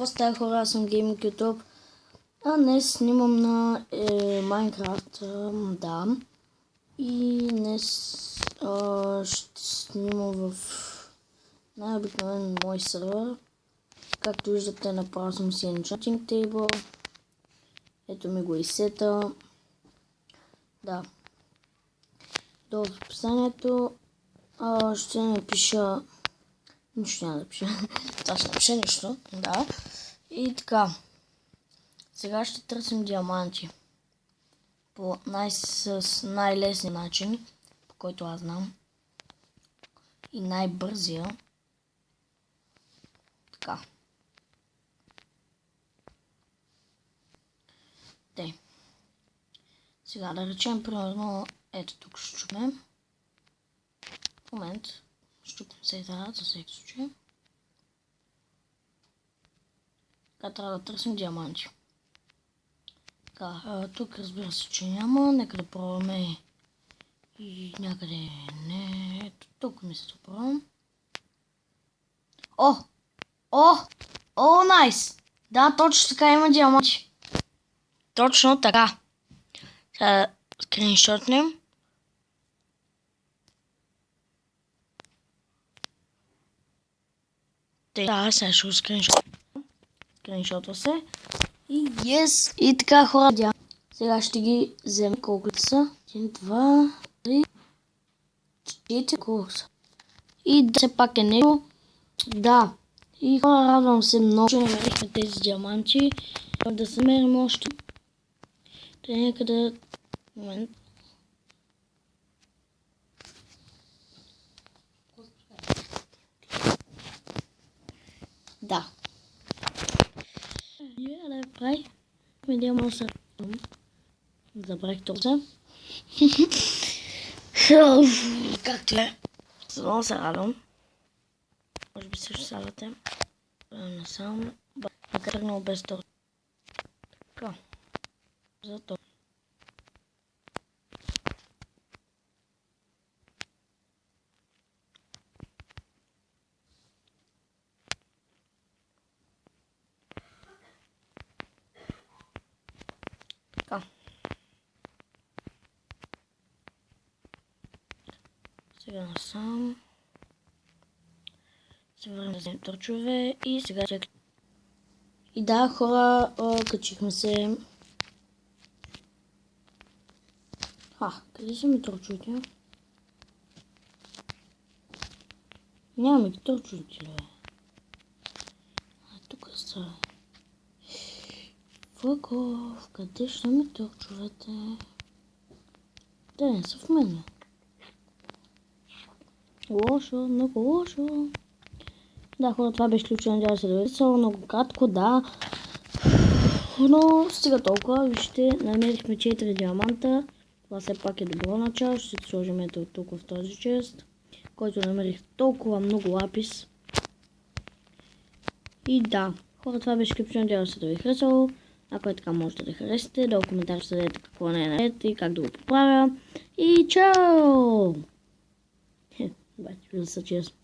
Какво става, хора? Аз съм Gaming YouTube. А днес снимам на Minecraft. Да. И днес ще снимам в най-обикновен мой сервер. Както виждате, направил съм си enchanting table. Ето ми го и сета. Да. Долу в описанието ще напиша... Нищо няма да пиша. Това ще напиша нищо. Да. И така. Сега ще търсим диаманти. По най-лесния начин, по който аз знам. И най-бързия. Така. Те. Сега да речем, примерно, ето тук ще чупнем. В момент. Щупим се за всеки случай. Така трябва да търсим диаманти. Така, тук разбира се, че няма. Нека да пробваме и някъде не. Ето тук мисля да пробвам. О, найс! Да, точно така има диаманти. Точно така. Сега скриншотнем. Да, сега ще го скриншотва се. И yes! И така, хора, сега ще ги вземем колкото са. 1, 2, 3, 4, колко са. И да все пак е него. Да. И хора, радвам се много, че намерихме тези диаманти. Да се намерим още. Те някъде... Момент. Да. Да прави. Медиално се. Забрах този. Както е. Много се радвам. Може би също се радвате. Насам. Макар много без този. Така. Зато. Така. Сега насам. Се върнем да вземем търчове и сега чек. И да, хора, качихме се. Къде са ми търчовете? Няма ги търчовете, бе. Тук са. Фъков, къде ще ми търчовете? Те не са в мен. Лошо, много лошо. Да, хора, това беше ключа, надявам се да видите. Много кратко, да. Но стига толкова. Вижте, намерихме 4 диаманта. Това все пак е добро начало. Ще си сложим ето тук в този чест, който намерих толкова много лапис. И да, хора, това беше ключа, надявам се да ви харесало. Ако е така, можете да харесате. Долу в коментар ще дадете какво не е наред и как да го поправя. И чао! Бати, за чест.